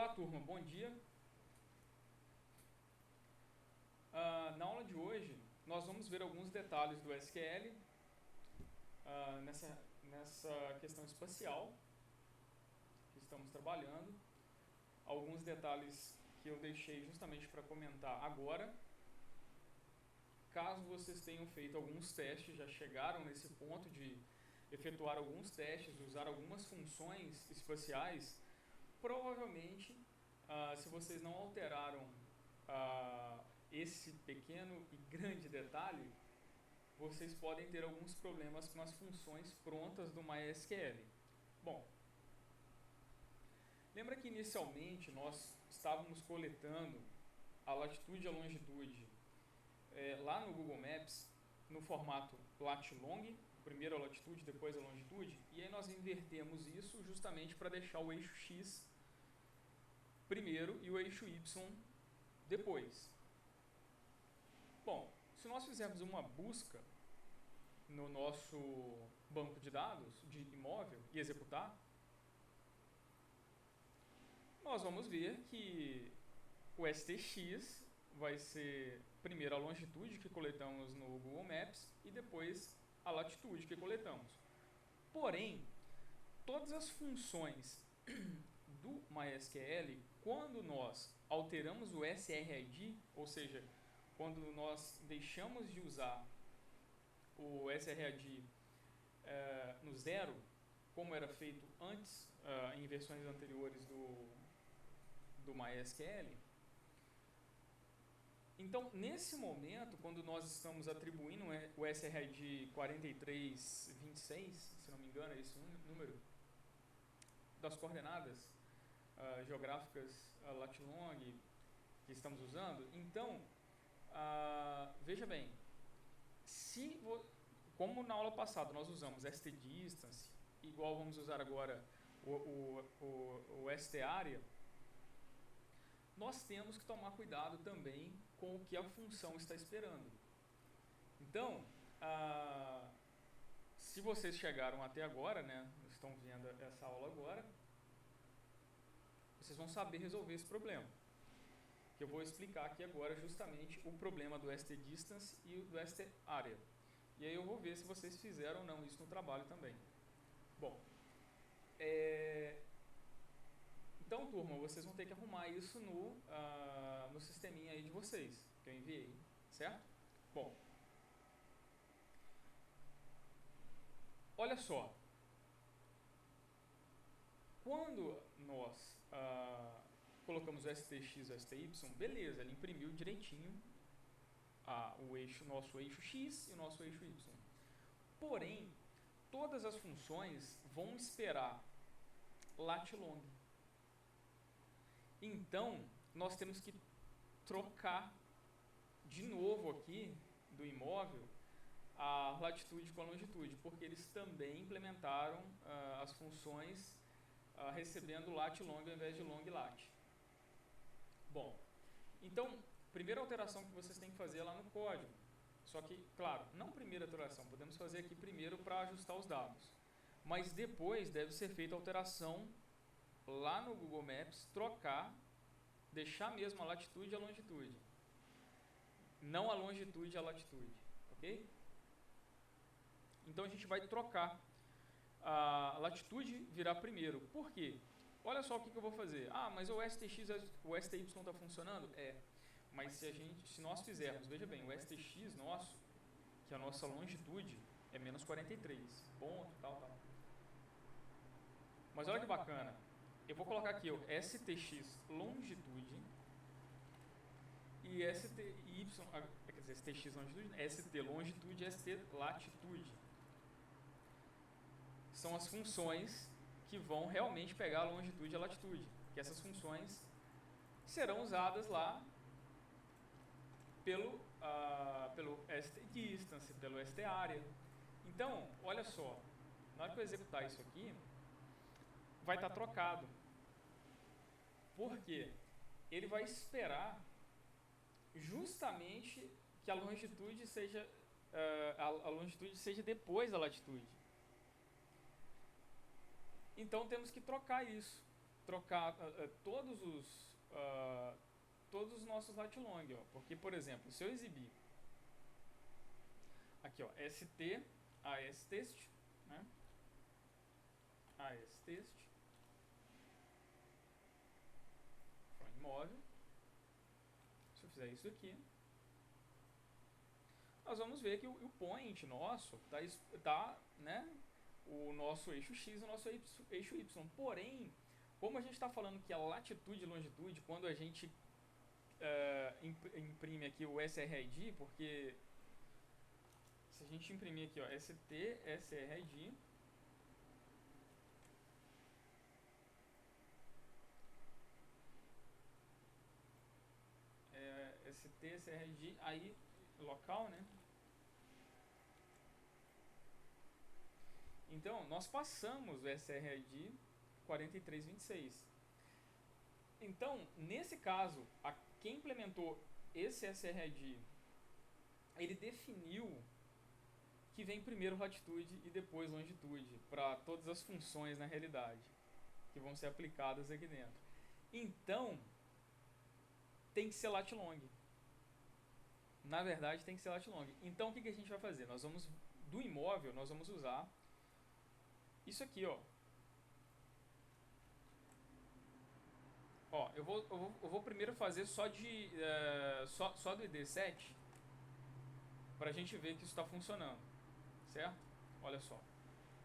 Olá, turma, bom dia. Na aula de hoje, nós vamos ver alguns detalhes do SQL nessa questão espacial que estamos trabalhando. Alguns detalhes que eu deixei justamente para comentar agora. Caso vocês tenham feito alguns testes, já chegaram nesse ponto de efetuar alguns testes, usar algumas funções espaciais, provavelmente, se vocês não alteraram esse pequeno e grande detalhe, vocês podem ter alguns problemas com as funções prontas do MySQL. Bom, lembra que inicialmente nós estávamos coletando a latitude e a longitude lá no Google Maps no formato lat-long, primeiro a latitude, depois a longitude, e aí nós invertemos isso justamente para deixar o eixo X primeiro e o eixo Y depois. Bom, se nós fizermos uma busca no nosso banco de dados de imóvel e executar, nós vamos ver que o STX vai ser primeiro a longitude que coletamos no Google Maps e depois a latitude que coletamos. Porém, todas as funções do MySQL, quando nós alteramos o SRID, ou seja, quando nós deixamos de usar o SRID no zero, como era feito antes, em versões anteriores do MySQL. Então, nesse momento, quando nós estamos atribuindo o SRID 4326, se não me engano, é esse número, das coordenadas geográficas lat-long que estamos usando, então, veja bem, como na aula passada nós usamos stDistance, igual vamos usar agora o stArea, nós temos que tomar cuidado também com o que a função está esperando. Então, se vocês chegaram até agora, né, estão vendo essa aula agora, vocês vão saber resolver esse problema. Que eu vou explicar aqui agora justamente o problema do stDistance e do stArea. E aí eu vou ver se vocês fizeram ou não isso no trabalho também. Bom, então, turma, vocês vão ter que arrumar isso no sisteminha aí de vocês, que eu enviei, certo? Bom, olha só. Quando nós colocamos o STX e o STY, beleza, ele imprimiu direitinho nosso eixo X e o nosso eixo Y. Porém, todas as funções vão esperar lat-long. Então, nós temos que trocar de novo aqui do imóvel a latitude com a longitude, porque eles também implementaram as funções recebendo lat-long ao invés de long-lat. Bom, então, primeira alteração que vocês têm que fazer é lá no código. Só que, claro, não primeira alteração, podemos fazer aqui primeiro para ajustar os dados. Mas depois deve ser feita a alteração lá no Google Maps, deixar mesmo a latitude e a longitude. Não a longitude e a latitude, ok? Então a gente vai trocar a latitude virar primeiro. Por quê? Olha só o que eu vou fazer. Mas o STX, o STY está funcionando? Mas se nós fizermos, veja bem, o STX nosso, que é a nossa longitude, é menos 43, ponto, tal. Mas olha que bacana. Eu vou colocar aqui o STX longitude e STY, quer dizer, STX longitude, ST longitude e ST latitude. São as funções que vão realmente pegar a longitude e a latitude, que essas funções serão usadas lá pelo stDistance, pelo stArea. Então, olha só, na hora que eu executar isso aqui, vai estar trocado. Por quê? Ele vai esperar justamente que a longitude seja depois da latitude. Então temos que trocar isso. trocar todos os nossos lat long, ó. Porque, por exemplo, se eu exibir aqui, ó, st astest, né? Astest from imóvel. Se eu fizer isso aqui, nós vamos ver que o point nosso tá, né, o nosso eixo x e o nosso eixo y. Porém, como a gente está falando que a latitude e longitude, quando a gente imprime aqui o SRID, porque se a gente imprimir aqui, ó, ST, SRID, ST, SRID, aí local, né? Então, nós passamos o SRID 4326. Então, nesse caso, quem implementou esse SRID, ele definiu que vem primeiro latitude e depois longitude para todas as funções na realidade que vão ser aplicadas aqui dentro. Então, tem que ser lat long. Na verdade, tem que ser lat long. Então, o que a gente vai fazer? Nós vamos, do imóvel, nós vamos usar isso aqui, ó. Ó, eu vou primeiro fazer só do ID7 para a gente ver que isso está funcionando, certo? Olha só.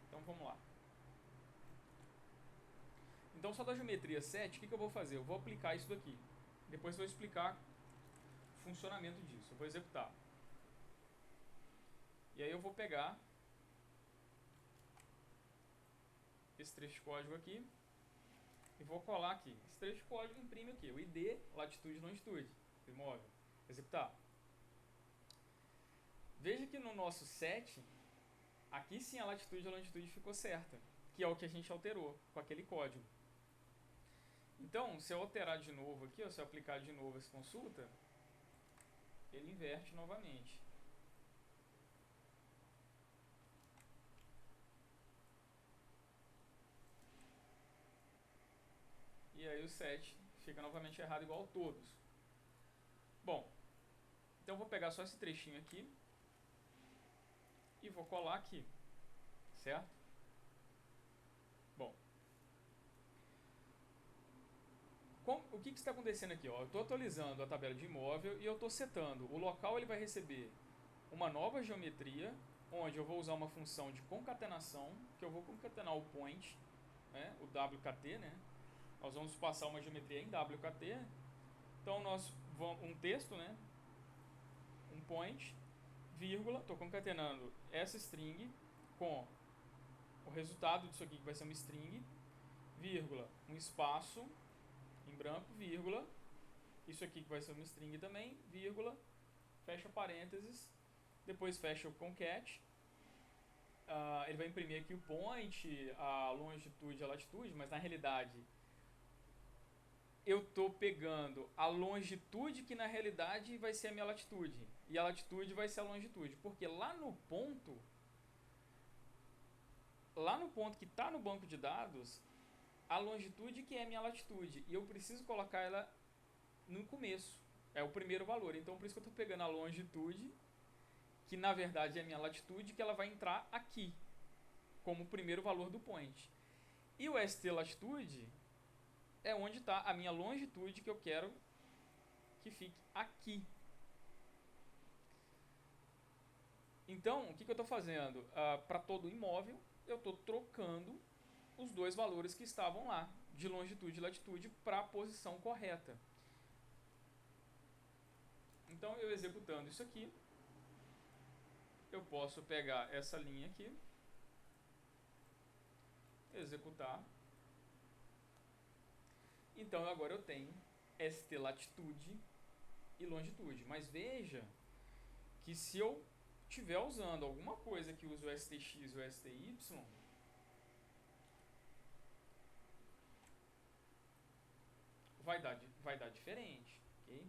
Então vamos lá. Então só da geometria 7, o que eu vou fazer? Eu vou aplicar isso daqui. Depois eu vou explicar o funcionamento disso. Eu vou executar. E aí eu vou pegar esse trecho de código aqui e vou colar aqui. Esse trecho de código imprime aqui, o ID, latitude e longitude do imóvel. Executar. Veja que no nosso set, aqui sim a latitude e a longitude ficou certa, que é o que a gente alterou com aquele código. Então, se eu alterar de novo aqui, ou se eu aplicar de novo essa consulta, ele inverte novamente. E aí o set fica novamente errado igual a todos. Bom, então eu vou pegar só esse trechinho aqui e vou colar aqui, certo? Bom, o que está acontecendo aqui? Ó? Eu estou atualizando a tabela de imóvel e eu estou setando. O local ele vai receber uma nova geometria, onde eu vou usar uma função de concatenação, que eu vou concatenar o point, né, o WKT, né? Nós vamos passar uma geometria em WKT. Então nós vamos um texto, né? Um point, vírgula, estou concatenando essa string com o resultado disso aqui que vai ser uma string, vírgula, um espaço em branco, vírgula, isso aqui que vai ser uma string também, vírgula, fecha parênteses, depois fecha o concat. Ele vai imprimir aqui o point, a longitude e a latitude, mas na realidade eu estou pegando a longitude que na realidade vai ser a minha latitude e a latitude vai ser a longitude, porque lá no ponto que está no banco de dados, a longitude que é a minha latitude e eu preciso colocar ela no começo, é o primeiro valor. Então por isso que eu estou pegando a longitude, que na verdade é a minha latitude, que ela vai entrar aqui como o primeiro valor do point, e o st latitude é onde está a minha longitude que eu quero que fique aqui. Então, o que eu estou fazendo? Para todo imóvel, eu estou trocando os dois valores que estavam lá, de longitude e latitude, para a posição correta. Então, eu executando isso aqui, eu posso pegar essa linha aqui, executar. Então, agora eu tenho st latitude e longitude. Mas veja que se eu estiver usando alguma coisa que use o stx e o sty, vai dar diferente, ok?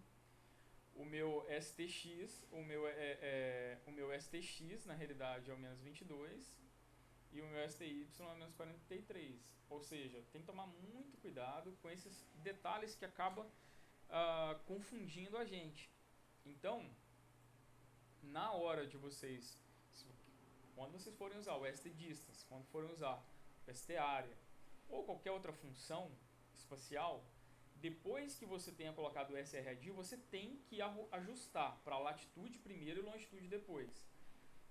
O meu stx, o meu stx na realidade é o menos 22 e o meu STY é menos 43. Ou seja, tem que tomar muito cuidado com esses detalhes que acabam confundindo a gente. Então, na hora de vocês, quando vocês forem usar o ST-distance, quando forem usar o ST-area ou qualquer outra função espacial, depois que você tenha colocado o SRAD, você tem que ajustar para latitude primeiro e longitude depois.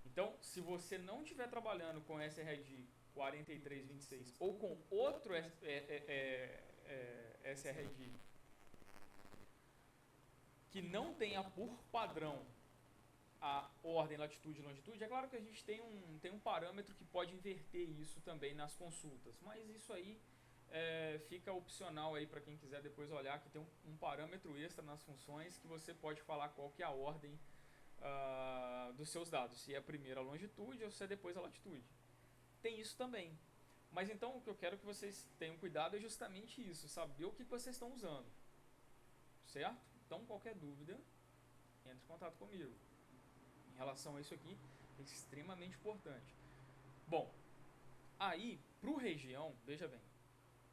Então, se você não estiver trabalhando com SRAD 4326 ou com outro SRAD que não tenha por padrão a ordem latitude e longitude, é claro que a gente tem um parâmetro que pode inverter isso também nas consultas, mas isso aí fica opcional aí para quem quiser depois olhar, que tem um parâmetro extra nas funções que você pode falar qual que é a ordem dos seus dados, se é a primeira a longitude ou se é depois a latitude. Tem isso também. Mas então o que eu quero que vocês tenham cuidado é justamente isso, saber o que vocês estão usando. Certo? Então qualquer dúvida, entre em contato comigo. Em relação a isso aqui, é extremamente importante. Bom, aí, para o região, veja bem,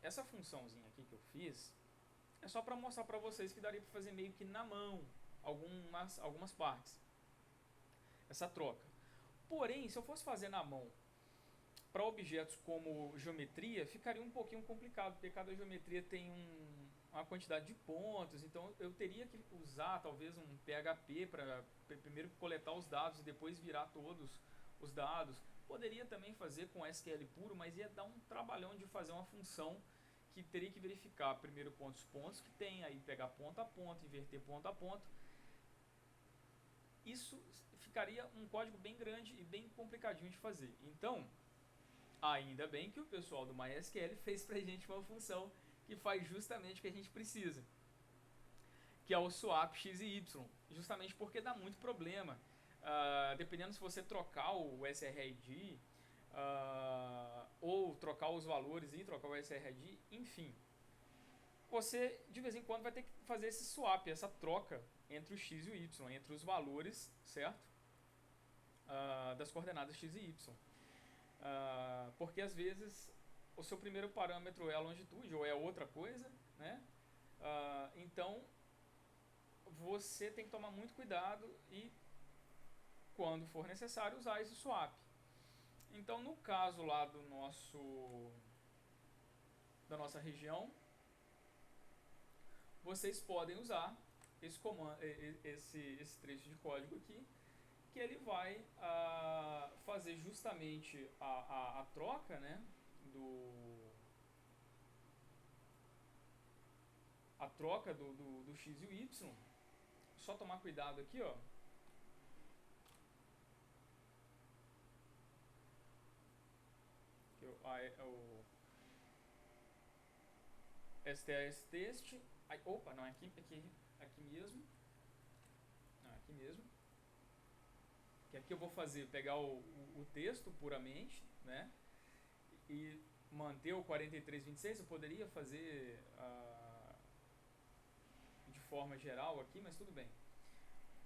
essa funçãozinha aqui que eu fiz é só para mostrar para vocês que daria para fazer meio que na mão algumas partes. Essa troca. Porém, se eu fosse fazer na mão para objetos como geometria, ficaria um pouquinho complicado, porque cada geometria tem uma quantidade de pontos, então eu teria que usar talvez um PHP para primeiro coletar os dados e depois virar todos os dados. Poderia também fazer com SQL puro, mas ia dar um trabalhão de fazer uma função que teria que verificar primeiro pontos que tem, aí pegar ponto a ponto, inverter ponto a ponto. Isso ficaria um código bem grande e bem complicadinho de fazer. Então, ainda bem que o pessoal do MySQL fez pra gente uma função que faz justamente o que a gente precisa, que é o swap x e y, justamente porque dá muito problema. Dependendo se você trocar o SRID ou trocar os valores e trocar o SRID, enfim, você de vez em quando vai ter que fazer esse swap, essa troca entre o x e o y, entre os valores, certo? Das coordenadas x e y. Porque às vezes o seu primeiro parâmetro é a longitude ou é outra coisa, né? Então você tem que tomar muito cuidado e, quando for necessário, usar esse swap. Então, no caso lá da nossa região, vocês podem usar esse comando, esse trecho de código aqui, que ele vai fazer justamente a troca, né, a troca do x e o y. Só tomar cuidado aqui, ó. O STS test. Opa, não, aqui mesmo. Não, aqui mesmo. Que aqui eu vou pegar o texto puramente, né? E manter o 4326. Eu poderia fazer de forma geral aqui, mas tudo bem.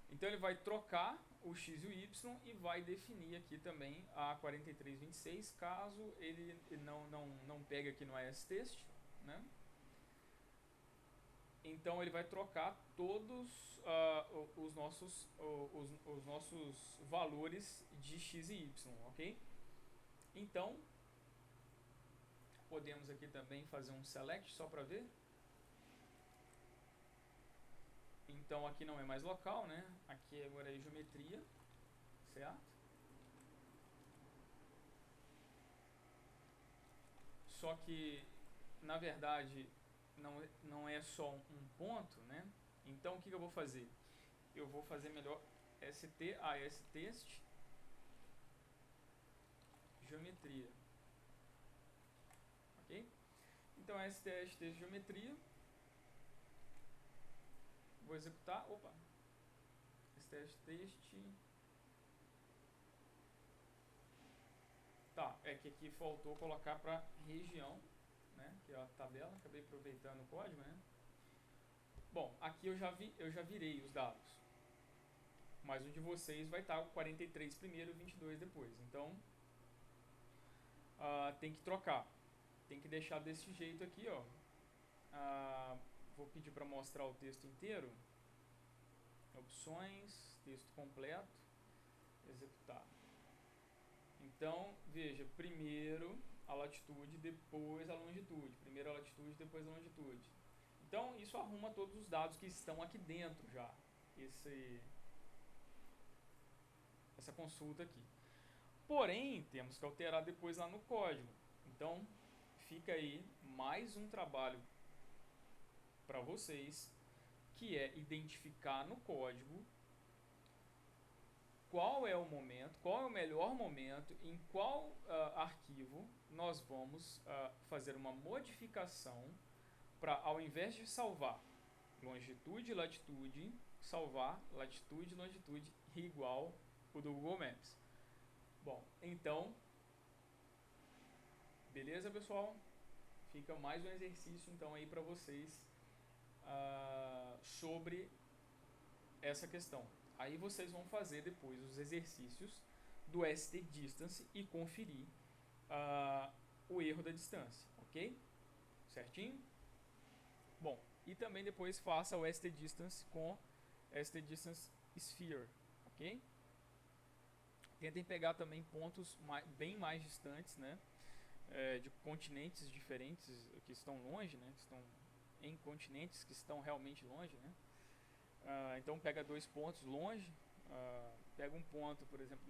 Então ele vai trocar o x e o y e vai definir aqui também a 4326, caso ele não pegue aqui no ASTest, né? Então ele vai trocar todos os nossos valores de x e y, ok? Então podemos aqui também fazer um select só para ver. Então aqui não é mais local, né? Aqui agora é geometria, certo? Só que, na verdade, não é só um ponto, né? Então o que eu vou fazer? Eu vou fazer melhor STASTest geometria, ok? Então STASTest geometria, vou executar, STASTest. Tá, é que aqui faltou colocar para região, né? Que é a tabela, acabei aproveitando o código, né? Bom, aqui eu já virei os dados, mas o de vocês vai estar o 43 primeiro e o 22 depois. Então, tem que trocar. Tem que deixar desse jeito aqui, ó. Vou pedir para mostrar o texto inteiro. Opções, texto completo, executar. Então, veja, primeiro a latitude, depois a longitude. Primeiro a latitude, depois a longitude. Então, isso arruma todos os dados que estão aqui dentro já. Essa consulta aqui. Porém, temos que alterar depois lá no código. Então, fica aí mais um trabalho para vocês, que é identificar no código qual é o momento, qual é o melhor momento, em qual arquivo nós vamos fazer uma modificação para, ao invés de salvar longitude e latitude, salvar latitude e longitude igual o do Google Maps. Bom, então, beleza, pessoal? Fica mais um exercício então aí para vocês sobre essa questão. Aí vocês vão fazer depois os exercícios do ST-Distance e conferir o erro da distância, ok? Certinho? Bom, e também depois faça o ST-Distance com ST-Distance Sphere, ok? Tentem pegar também pontos bem mais distantes, né? De continentes diferentes que estão longe, né? Que estão em continentes que estão realmente longe, né? Então pega 2 pontos longe, pega um ponto, por exemplo,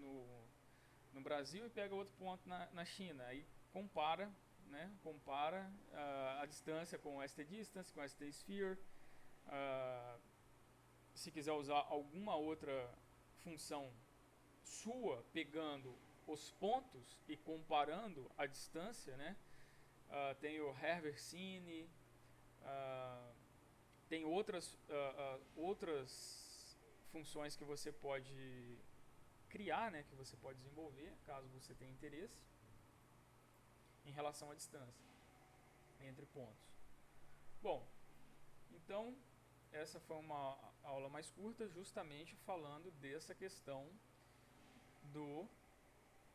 no Brasil e pega outro ponto na China. Aí compara, né? Compara a distância com o ST-Distance, com o ST-Sphere. Se quiser usar alguma outra função sua, pegando os pontos e comparando a distância, né? Tem o Herversine, tem outras funções que você pode criar, né? Que você pode desenvolver, caso você tenha interesse, em relação à distância entre pontos. Bom, então essa foi uma aula mais curta, justamente falando dessa questão do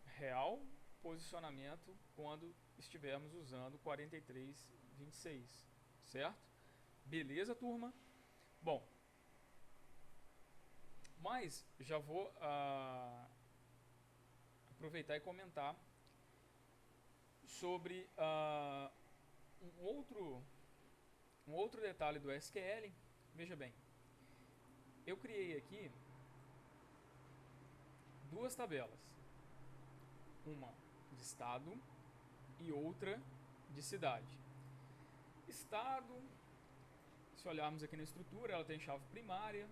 real posicionamento quando estivermos usando 4326, certo? Beleza, turma? Bom, mas já vou aproveitar e comentar sobre um outro detalhe do SQL. Veja bem, eu criei aqui 2 tabelas, uma de estado e outra de cidade. Estado, se olharmos aqui na estrutura, ela tem chave primária,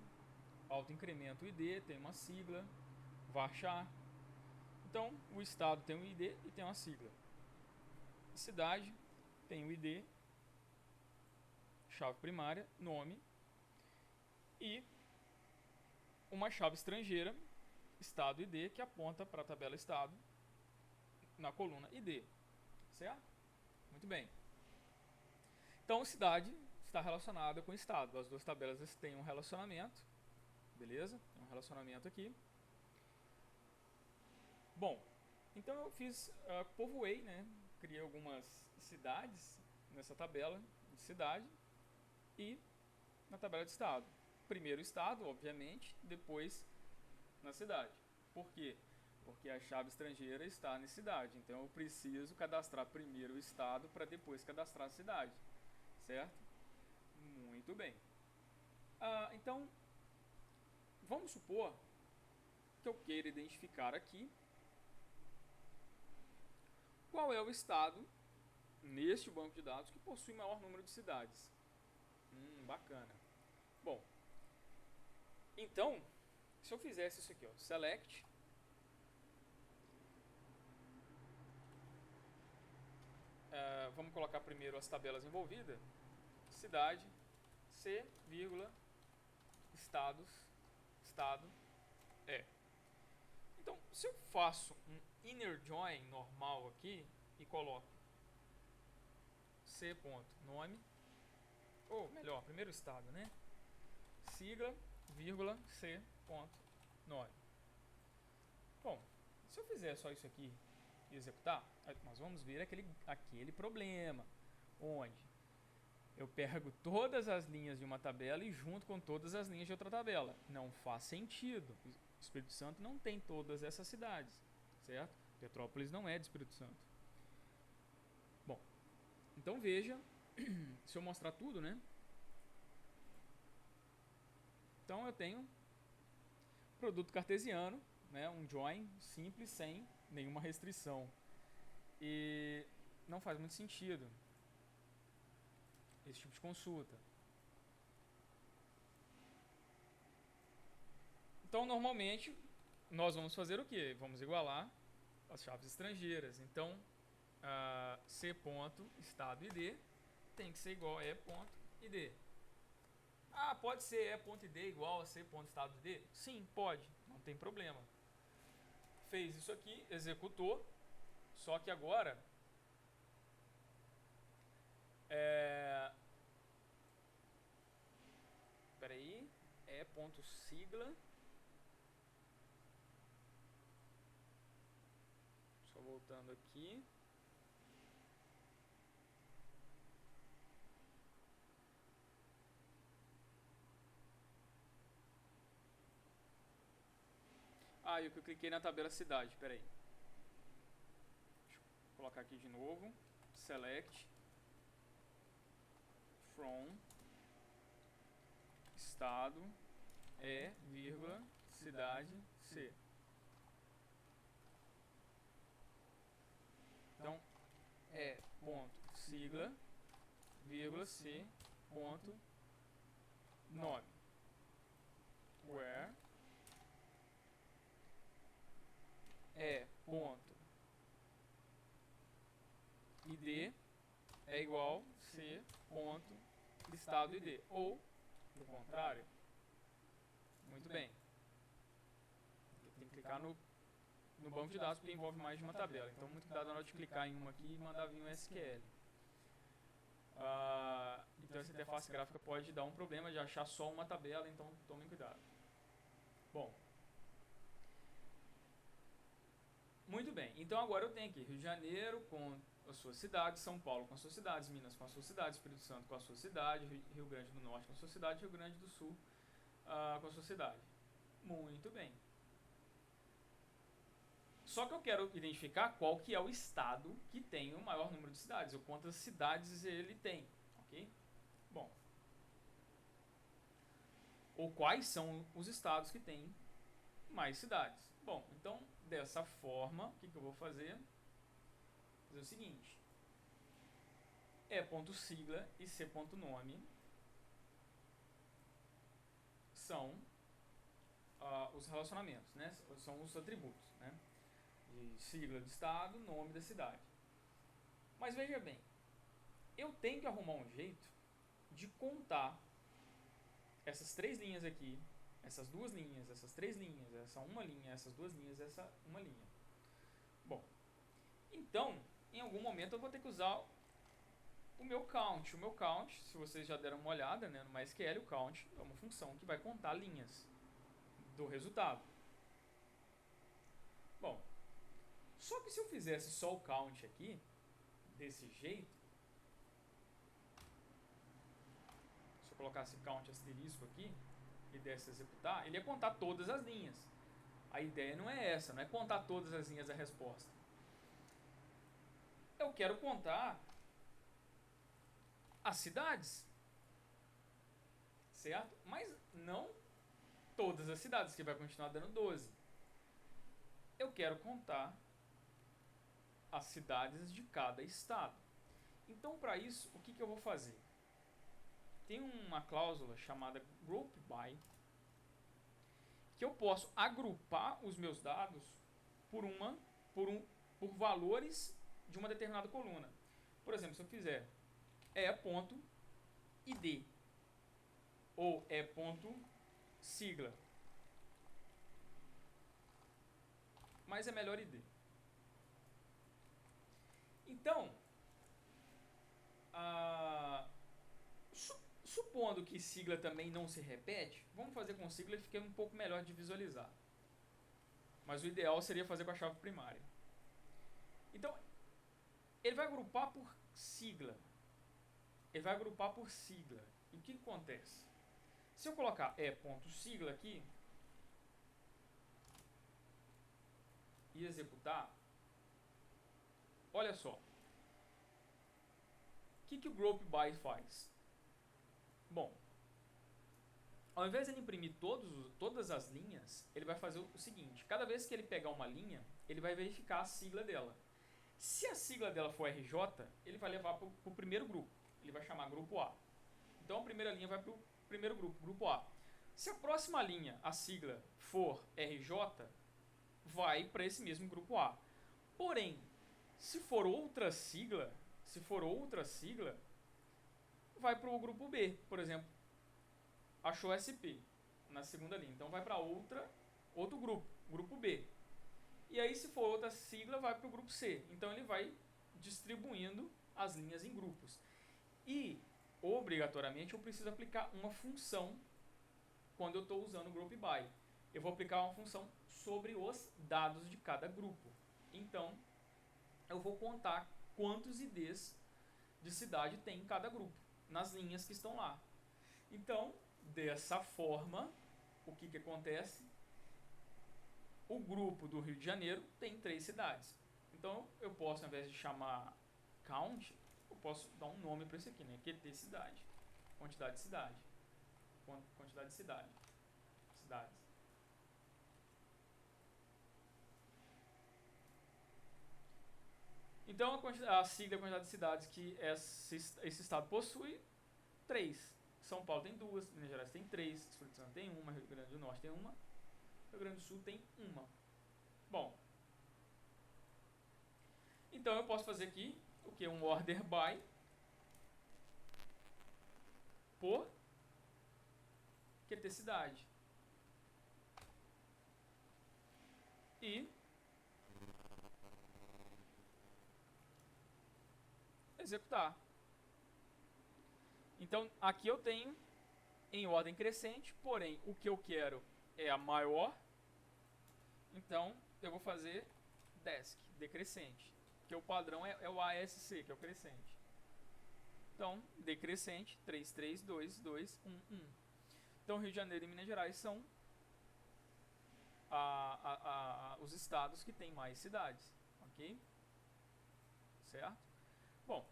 autoincremento ID, tem uma sigla, varchar. Então, o estado tem um ID e tem uma sigla. A cidade tem um ID, chave primária, nome e uma chave estrangeira, estado ID, que aponta para a tabela estado na coluna ID, certo? Muito bem. Então, cidade está relacionada com estado. As 2 tabelas têm um relacionamento, beleza? Tem um relacionamento aqui. Bom, então eu povoei, né? Criei algumas cidades nessa tabela de cidade e na tabela de estado. Primeiro estado, obviamente, depois na cidade. Por quê? Porque a chave estrangeira está na cidade. Então eu preciso cadastrar primeiro o estado para depois cadastrar a cidade. Certo? Muito bem. Então, vamos supor que eu queira identificar aqui qual é o estado neste banco de dados que possui maior número de cidades. Bacana. Bom, então, se eu fizesse isso aqui, ó, select vamos colocar primeiro as tabelas envolvidas, cidade, C, estados, estado, E. Então, se eu faço um inner join normal aqui e coloco C.nome, ou melhor, primeiro estado, né? Sigla, vírgula, C.nome. Bom, se eu fizer só isso aqui executar? Nós vamos ver aquele problema, onde eu pego todas as linhas de uma tabela e junto com todas as linhas de outra tabela. Não faz sentido. O Espírito Santo não tem todas essas cidades, certo? Petrópolis não é de Espírito Santo. Bom, então veja, se eu mostrar tudo, né? Então eu tenho produto cartesiano, né? Um join simples, sem nenhuma restrição. E não faz muito sentido esse tipo de consulta. Então, normalmente, nós vamos fazer o quê? Vamos igualar as chaves estrangeiras. Então, C ponto estado ID tem que ser igual a E ponto ID. Pode ser E ponto ID igual a C ponto estado ID? Sim, pode, não tem problema. Fez isso aqui, executou, só que agora peraí, E ponto sigla. Só voltando aqui. E o que eu cliquei na tabela cidade, peraí. Deixa eu colocar aqui de novo. Select from estado E, vírgula, cidade C. Então, E ponto sigla, vírgula, C ponto nome. Where E ponto ID é igual C ponto estado ID. Ou, do contrário. Muito bem. Tem que clicar no banco de dados porque envolve mais de uma tabela. Então, muito cuidado na hora de clicar em uma aqui e mandar vir um SQL. Então, essa interface gráfica pode dar um problema de achar só uma tabela, então tomem cuidado. Bom. Muito bem. Então, agora eu tenho aqui Rio de Janeiro com a sua cidade, São Paulo com as suas cidades, Minas com a sua cidade, Espírito Santo com a sua cidade, Rio Grande do Norte com a sua cidade, Rio Grande do Sul com a sua cidade. Muito bem. Só que eu quero identificar qual que é o estado que tem o maior número de cidades, ou quantas cidades ele tem, ok? Bom. Ou quais são os estados que têm mais cidades. Bom, então, dessa forma, o que eu vou fazer? Vou fazer o seguinte. E.sigla e C.nome são os relacionamentos, né? São os atributos, né? De sigla de estado, nome da cidade. Mas veja bem, eu tenho que arrumar um jeito de contar essas três linhas aqui, essas duas linhas, essas três linhas, essa uma linha, essas duas linhas, essa uma linha. Bom, então, em algum momento eu vou ter que usar o meu count. O meu count, se vocês já deram uma olhada, né, no MySQL, o count é uma função que vai contar linhas do resultado. Bom, só que se eu fizesse só o count aqui, desse jeito, se eu colocasse count asterisco aqui e desse executar, ele ia contar todas as linhas. A ideia não é essa, não é contar todas as linhas da resposta. Eu quero contar as cidades, certo? Mas não todas as cidades, que vai continuar dando 12. Eu quero contar as cidades de cada estado. Então, para isso, o que eu vou fazer? Tem uma cláusula chamada group by, que eu posso agrupar os meus dados por valores de uma determinada coluna. Por exemplo, se eu fizer E.id ou E.sigla, mas é melhor id. Então, supondo que sigla também não se repete, vamos fazer com sigla e fica um pouco melhor de visualizar. Mas o ideal seria fazer com a chave primária. Então, ele vai agrupar por sigla. Ele vai agrupar por sigla. E o que acontece? Se eu colocar e.sigla aqui e executar, olha só. O que o group by faz? Bom, ao invés de ele imprimir todas as linhas, ele vai fazer o seguinte: cada vez que ele pegar uma linha, ele vai verificar a sigla dela. Se a sigla dela for RJ, ele vai levar para o primeiro grupo. Ele vai chamar grupo A. Então a primeira linha vai para o primeiro grupo, grupo A. Se a próxima linha, a sigla, for RJ, vai para esse mesmo grupo A. Porém, se for outra sigla, vai para o grupo B. Por exemplo, achou SP na segunda linha, então vai para outro grupo, grupo B. E aí, se for outra sigla, vai para o grupo C. Então ele vai distribuindo as linhas em grupos. E obrigatoriamente eu preciso aplicar uma função quando eu estou usando o group by. Eu vou aplicar uma função sobre os dados de cada grupo. Então eu vou contar quantos IDs de cidade tem em cada grupo, nas linhas que estão lá. Então, dessa forma, o que acontece? O grupo do Rio de Janeiro tem 3 cidades. Então, eu posso, ao invés de chamar count, eu posso dar um nome para isso aqui, né? QT cidade. Quantidade de cidade. Quantidade de cidade. Cidades. Então, a sigla é a quantidade de cidades que esse estado possui, 3. São Paulo tem 2, Minas Gerais tem 3, Espírito Santo tem 1, Rio Grande do Norte tem 1, Rio Grande do Sul tem 1. Bom, então eu posso fazer aqui o que? Um order by por QT cidade. E executar. Então aqui eu tenho em ordem crescente, porém o que eu quero é a maior. Então eu vou fazer desc, decrescente, que o padrão é o ASC, que é o crescente. Então, decrescente, 3, 3, 2, 2, 1, 1. Então, Rio de Janeiro e Minas Gerais são os estados que têm mais cidades, ok? Certo? Bom,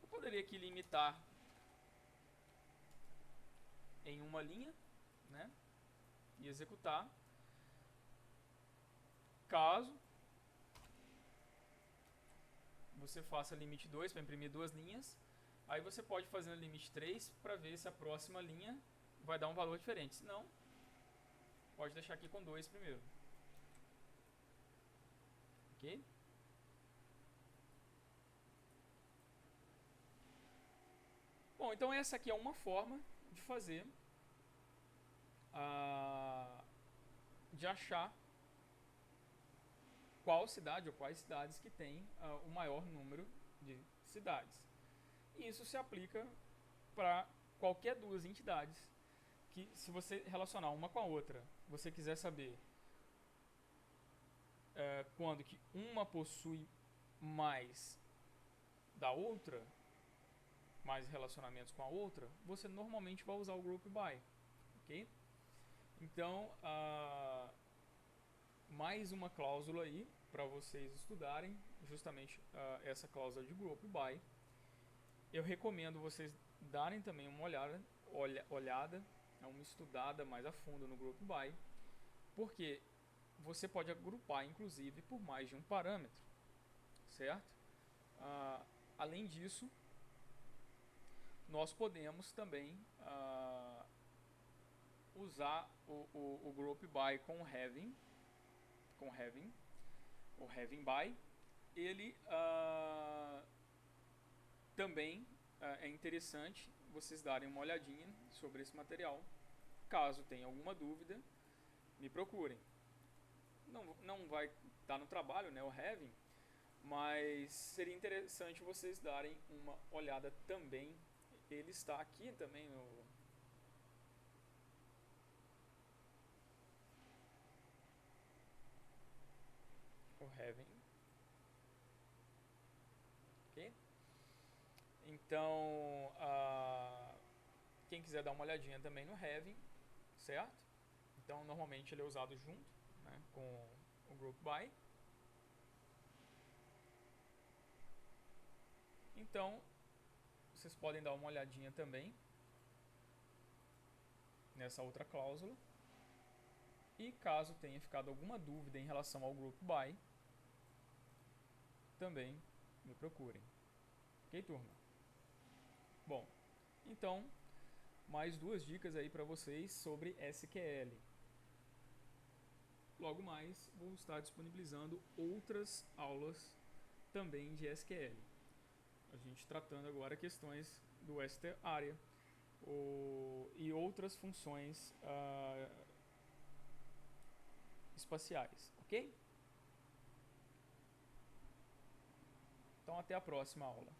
eu poderia aqui limitar em uma linha, né? E executar. Caso você faça limite 2 para imprimir 2 linhas, aí você pode fazer no limite 3 para ver se a próxima linha vai dar um valor diferente. Se não, pode deixar aqui com 2 primeiro. Ok? Bom, então essa aqui é uma forma de fazer, de achar qual cidade ou quais cidades que tem o maior número de cidades. E isso se aplica para qualquer duas entidades que, se você relacionar uma com a outra, você quiser saber quando que uma possui mais da outra, mais relacionamentos com a outra, você normalmente vai usar o group by, ok? Então, mais uma cláusula aí para vocês estudarem, justamente essa cláusula de group by. Eu recomendo vocês darem também uma olhada, uma estudada mais a fundo no group by, porque você pode agrupar inclusive por mais de um parâmetro, certo? Além disso, nós podemos também usar o group by com having, o having by. Ele também é interessante vocês darem uma olhadinha sobre esse material. Caso tenha alguma dúvida, me procurem. Não vai estar no trabalho, né, o having, mas seria interessante vocês darem uma olhada também. Ele está aqui também no having. Então, quem quiser dar uma olhadinha também no Having, certo? Então, normalmente ele é usado junto, né, com o Group By. Então, vocês podem dar uma olhadinha também nessa outra cláusula. E caso tenha ficado alguma dúvida em relação ao Group By, também me procurem. Ok, turma? Bom, então, mais duas dicas aí para vocês sobre SQL. Logo mais, vou estar disponibilizando outras aulas também de SQL. A gente tratando agora questões do STARIA e outras funções espaciais, ok? Então até a próxima aula.